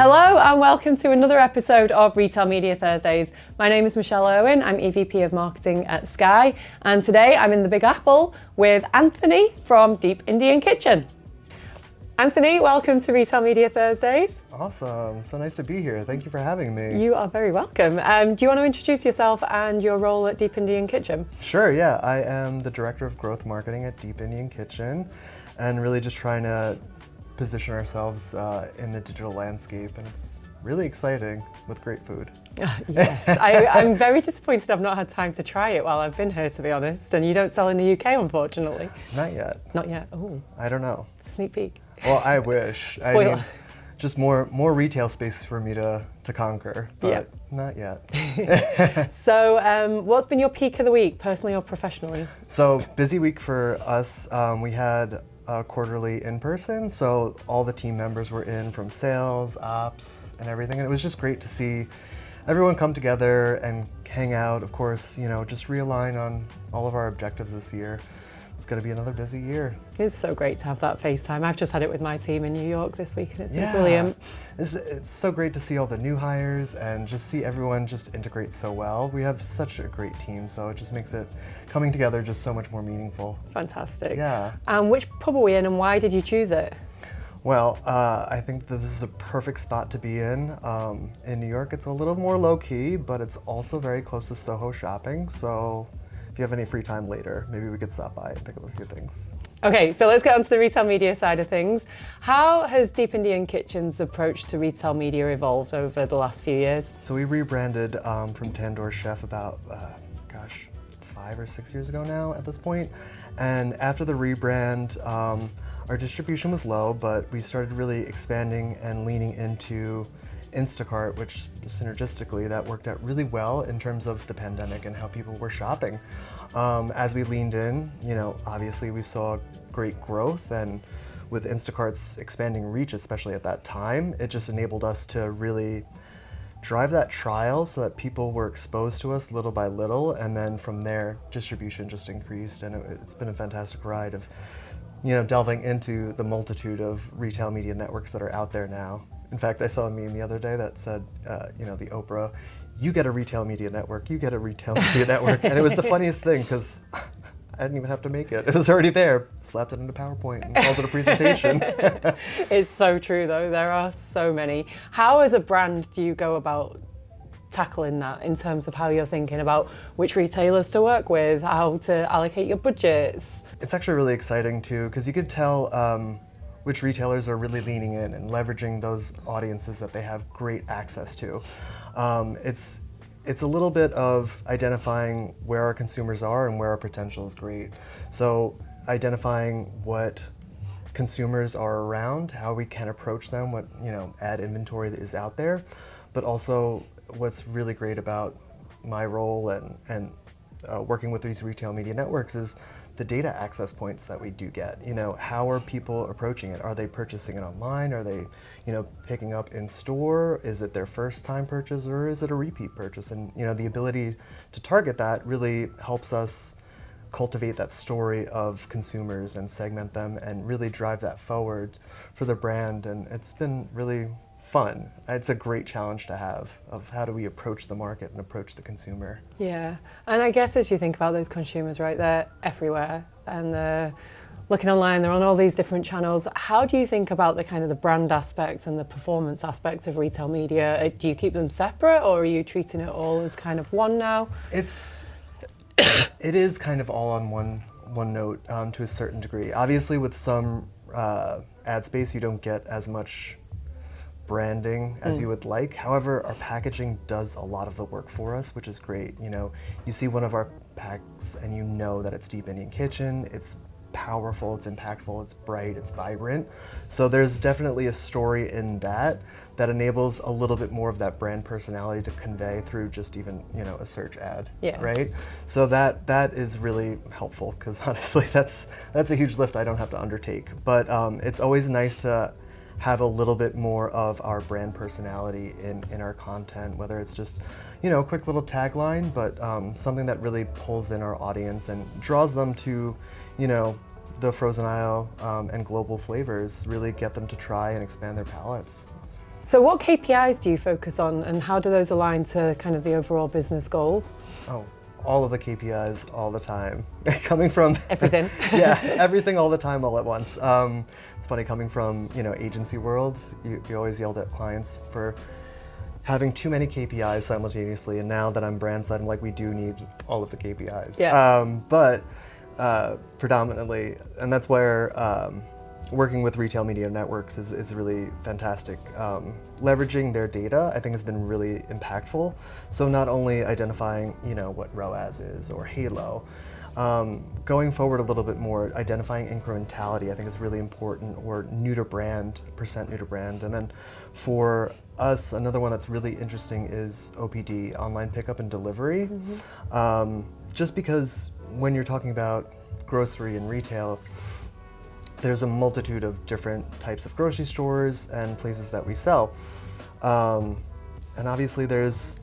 Hello and welcome to another episode of Retail Media Thursdays. My name is Michelle Owen, I'm EVP of Marketing at Sky, and today I'm in the Big Apple with Anthony from Deep Indian Kitchen. Anthony, welcome to Retail Media Thursdays. Awesome, so nice to be here. Thank you for having me. You are very welcome. Do you want to introduce yourself and your role at Deep Indian Kitchen? Sure, yeah. I am the Director of Growth Marketing at Deep Indian Kitchen, and really just trying to position ourselves in the digital landscape, and it's really exciting with great food. Yes, I'm very disappointed I've not had time to try it while I've been here, to be honest, and you don't sell in the UK, unfortunately. Not yet. Not yet? Oh. I don't know. Sneak peek. Well, I wish. Spoiler. I mean, just more retail space for me to conquer, but not yet. So what's been your peak of the week, personally or professionally? So busy week for us. We had quarterly in person, so all the team members were in from sales, ops, and everything, and it was just great to see everyone come together and hang out. Of course, just realign on all of our objectives this year. It's going to be another busy year. It's so great to have that FaceTime. I've just had it with my team in New York this week and it's been brilliant. It's so great to see all the new hires and just see everyone just integrate so well. We have such a great team, so it just makes it coming together just so much more meaningful. Fantastic. Yeah. And which pub are we in and why did you choose it? Well, I think that this is a perfect spot to be in. In New York, it's a little more low-key, but it's also very close to Soho shopping, so if you have any free time later, maybe we could stop by and pick up a few things. Okay, so let's get onto the retail media side of things. How has Deep Indian Kitchen's approach to retail media evolved over the last few years? So we rebranded from Tandoor Chef about, 5 or 6 years ago now at this point. And after the rebrand, our distribution was low, but we started really expanding and leaning into Instacart, which synergistically that worked out really well in terms of the pandemic and how people were shopping. As we leaned in, obviously we saw great growth, and with Instacart's expanding reach, especially at that time, it just enabled us to really drive that trial so that people were exposed to us little by little, and then from there distribution just increased, and it's been a fantastic ride of delving into the multitude of retail media networks that are out there now. In fact, I saw a meme the other day that said, the Oprah, you get a retail media network, you get a retail media network. And it was the funniest thing because I didn't even have to make it. It was already there. Slapped it into PowerPoint and called it a presentation. It's so true though, there are so many. How as a brand do you go about tackling that in terms of how you're thinking about which retailers to work with, how to allocate your budgets? It's actually really exciting too, because you could tell which retailers are really leaning in and leveraging those audiences that they have great access to. It's a little bit of identifying where our consumers are and where our potential is great. So identifying what consumers are around, how we can approach them, what ad inventory that is out there, but also what's really great about my role and working with these retail media networks is the data access points that we do get. How are people approaching it? Are they purchasing it online? Are they, picking up in store? Is it their first time purchase or is it a repeat purchase? And, the ability to target that really helps us cultivate that story of consumers and segment them and really drive that forward for the brand. And it's been really fun. It's a great challenge to have of how do we approach the market and approach the consumer. Yeah, and I guess as you think about those consumers, right, they're everywhere and they're looking online, they're on all these different channels. How do you think about the kind of the brand aspects and the performance aspects of retail media? Do you keep them separate or are you treating it all as kind of one now? It is kind of all on one note to a certain degree. Obviously with some ad space you don't get as much branding as you would like. However, our packaging does a lot of the work for us, which is great. You see one of our packs and you know that it's Deep Indian Kitchen, it's powerful, it's impactful, it's bright, it's vibrant. So there's definitely a story in that enables a little bit more of that brand personality to convey through just even, a search ad, right? So that is really helpful because honestly, that's a huge lift I don't have to undertake. But it's always nice to have a little bit more of our brand personality in our content, whether it's just, a quick little tagline, but something that really pulls in our audience and draws them to, the frozen aisle and global flavors, really get them to try and expand their palates. So what KPIs do you focus on, and how do those align to kind of the overall business goals? Oh, all of the KPIs all the time. Coming from everything. Yeah, everything all the time all at once. It's funny coming from, agency world, you always yelled at clients for having too many KPIs simultaneously, and now that I'm brand side, I'm like, we do need all of the KPIs. Yeah. But predominantly, and that's where working with retail media networks is really fantastic. Leveraging their data, I think, has been really impactful. So not only identifying, what ROAS is or Halo, going forward a little bit more, identifying incrementality, I think, is really important, or new to brand, percent new to brand. And then for us, another one that's really interesting is OPD, online pickup and delivery. Just because when you're talking about grocery and retail, there's a multitude of different types of grocery stores and places that we sell. And obviously there's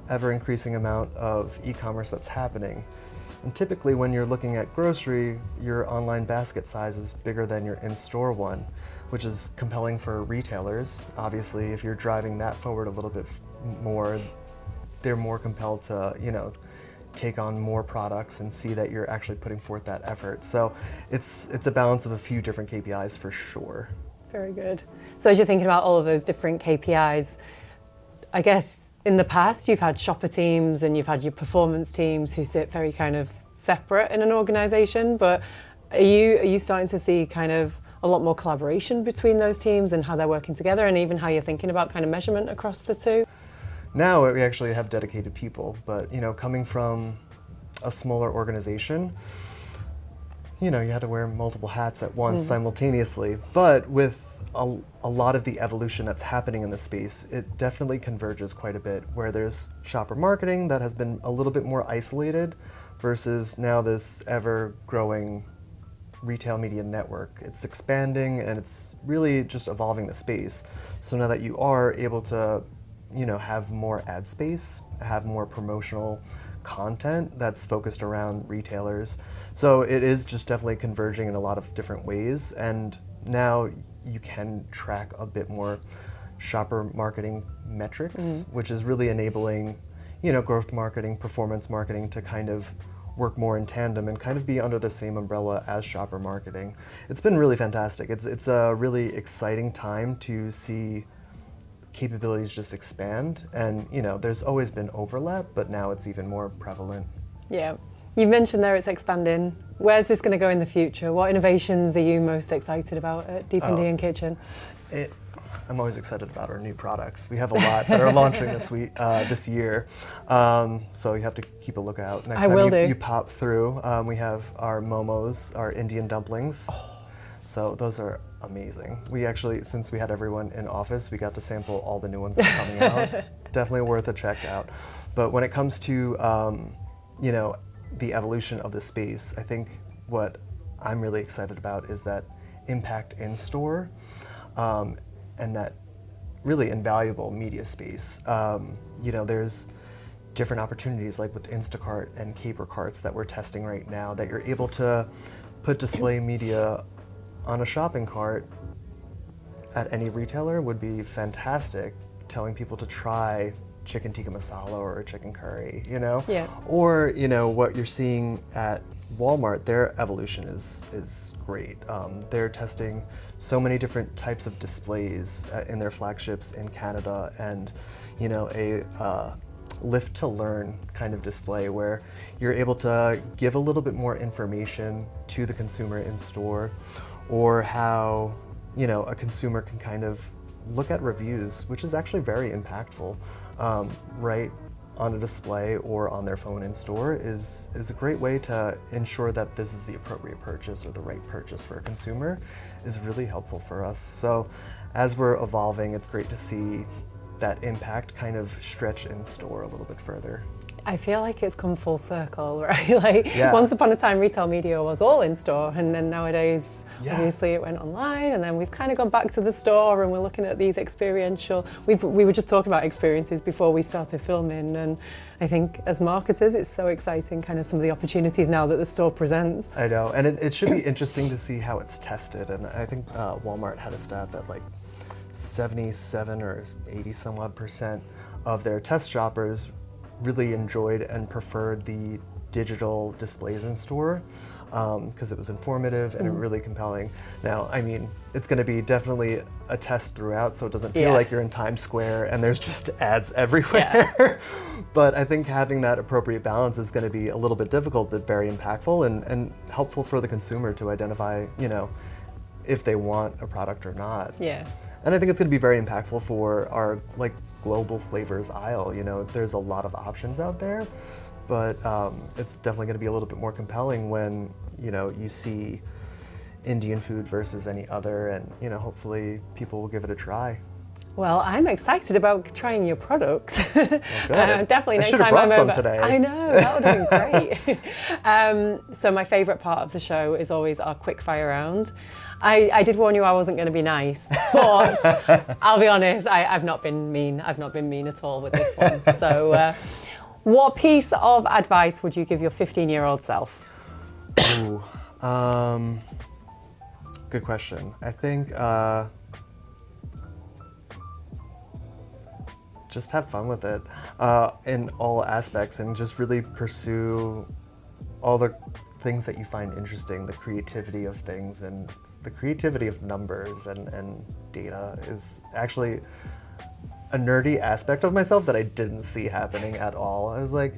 ever increasing amount of e-commerce that's happening. And typically when you're looking at grocery, your online basket size is bigger than your in-store one, which is compelling for retailers. Obviously, if you're driving that forward a little bit more, they're more compelled to, take on more products and see that you're actually putting forth that effort. So it's a balance of a few different KPIs for sure. Very good. So as you're thinking about all of those different KPIs, I guess in the past you've had shopper teams and you've had your performance teams who sit very kind of separate in an organization, but are you starting to see kind of a lot more collaboration between those teams and how they're working together, and even how you're thinking about kind of measurement across the two? Now we actually have dedicated people, but coming from a smaller organization, you had to wear multiple hats at once simultaneously. But with a lot of the evolution that's happening in the space, it definitely converges quite a bit, where there's shopper marketing that has been a little bit more isolated versus now this ever-growing retail media network. It's expanding and it's really just evolving the space. So now that you are able to have more ad space, have more promotional content that's focused around retailers. So it is just definitely converging in a lot of different ways. And now you can track a bit more shopper marketing metrics, which is really enabling, growth marketing, performance marketing to kind of work more in tandem and kind of be under the same umbrella as shopper marketing. It's been really fantastic. It's a really exciting time to see capabilities just expand, and there's always been overlap, but now it's even more prevalent. Yeah, you mentioned there it's expanding. Where's this going to go in the future? What innovations are you most excited about at D&D and Kitchen? I'm always excited about our new products. We have a lot that are launching this year, so you have to keep a lookout. Next time you pop through, we have our momos, our Indian dumplings. So those are amazing. We actually, since we had everyone in office, we got to sample all the new ones that are coming out. Definitely worth a check out. But when it comes to, the evolution of the space, I think what I'm really excited about is that impact in store, and that really invaluable media space. There's different opportunities like with Instacart and Caper Carts that we're testing right now, that you're able to put display media on a shopping cart at any retailer would be fantastic, telling people to try chicken tikka masala or chicken curry, Yeah. Or, what you're seeing at Walmart, their evolution is great. They're testing so many different types of displays in their flagships in Canada, and, a lift to learn kind of display where you're able to give a little bit more information to the consumer in store, or how, a consumer can kind of look at reviews, which is actually very impactful, right on a display or on their phone in store is a great way to ensure that this is the appropriate purchase or the right purchase for a consumer, is really helpful for us. So as we're evolving, it's great to see that impact kind of stretch in store a little bit further. I feel like it's come full circle, right? Once upon a time, retail media was all in store, and then nowadays, obviously, it went online, and then we've kind of gone back to the store, and we're looking at these experiential. We were just talking about experiences before we started filming, and I think as marketers, it's so exciting, kind of some of the opportunities now that the store presents. I know, and it should be interesting to see how it's tested, and I think Walmart had a stat that 77 or 80 some odd percent of their test shoppers really enjoyed and preferred the digital displays in store because it was informative and really compelling. Now, I mean, it's going to be definitely a test throughout, so it doesn't feel like you're in Times Square and there's just ads everywhere. Yeah. But I think having that appropriate balance is going to be a little bit difficult, but very impactful and helpful for the consumer to identify, you know, if they want a product or not. Yeah. And I think it's going to be very impactful for our like global flavors aisle. You know, there's a lot of options out there, but it's definitely going to be a little bit more compelling when, you know, you see Indian food versus any other, and, you know, hopefully people will give it a try. Well, I'm excited about trying your products. Definitely next I time brought I'm some over. Today. I know, that would have been great. So my favourite part of the show is always our quick fire round. I did warn you I wasn't going to be nice, but I'll be honest, I've not been mean. I've not been mean at all with this one. So what piece of advice would you give your 15-year-old self? Ooh, good question. I think just have fun with it in all aspects and just really pursue all the things that you find interesting, the creativity of things, and the creativity of numbers and data is actually a nerdy aspect of myself that I didn't see happening at all. I was like,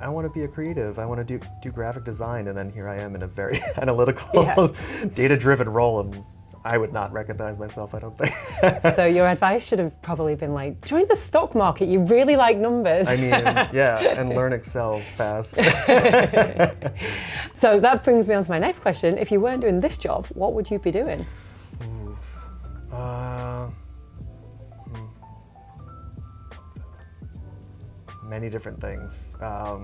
I want to be a creative. I want to do graphic design, and then here I am in a very analytical, data-driven role, and I would not recognize myself, I don't think. So your advice should have probably been like, join the stock market. You really like numbers. I mean, yeah, and learn Excel fast. So that brings me on to my next question. If you weren't doing this job, what would you be doing? Many different things. I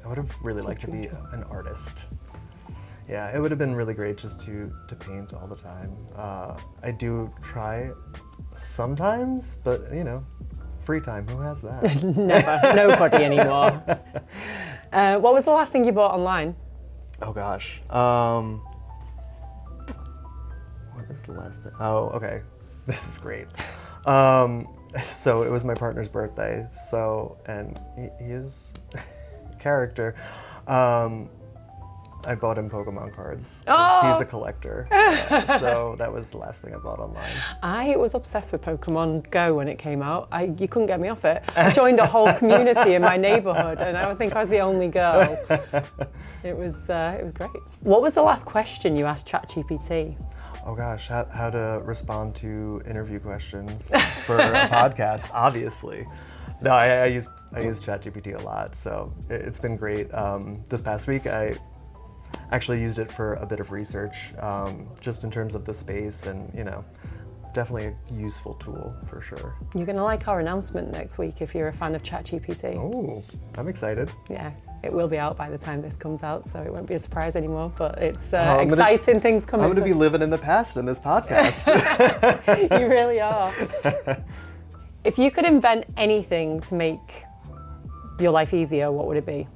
would have really liked to be an artist. Yeah, it would have been really great just to paint all the time. I do try sometimes, but, you know, free time, who has that? Never, nobody anymore. What was the last thing you bought online? Oh gosh. What was the last thing? Oh, okay. This is great. So it was my partner's birthday, and he is a character. I bought him Pokemon cards. Oh. He's a collector. So that was the last thing I bought online. I was obsessed with Pokemon Go when it came out. You couldn't get me off it. I joined a whole community in my neighbourhood, and I think I was the only girl. It was great. What was the last question you asked ChatGPT? Oh gosh, how to respond to interview questions for a podcast, obviously. No, I use ChatGPT a lot, so it's been great. This past week, I actually used it for a bit of research, just in terms of the space, and, you know, definitely a useful tool for sure. You're going to like our announcement next week if you're a fan of ChatGPT. Oh, I'm excited. Yeah, it will be out by the time this comes out, so it won't be a surprise anymore, but it's exciting things coming. I'm going to be living in the past in this podcast. You really are. If you could invent anything to make your life easier, what would it be?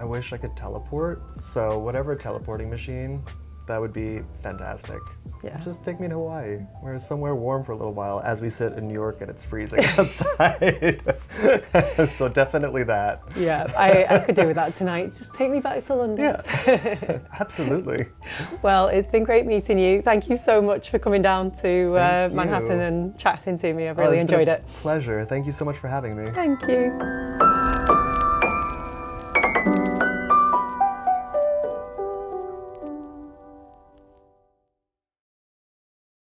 I wish I could teleport. So whatever teleporting machine, that would be fantastic. Yeah. Just take me to Hawaii, where it's somewhere warm for a little while as we sit in New York and it's freezing outside. So definitely that. Yeah, I could do with that tonight. Just take me back to London. Yeah, absolutely. Well, it's been great meeting you. Thank you so much for coming down to Manhattan and chatting to me. I've really enjoyed it. Pleasure. Thank you so much for having me. Thank you.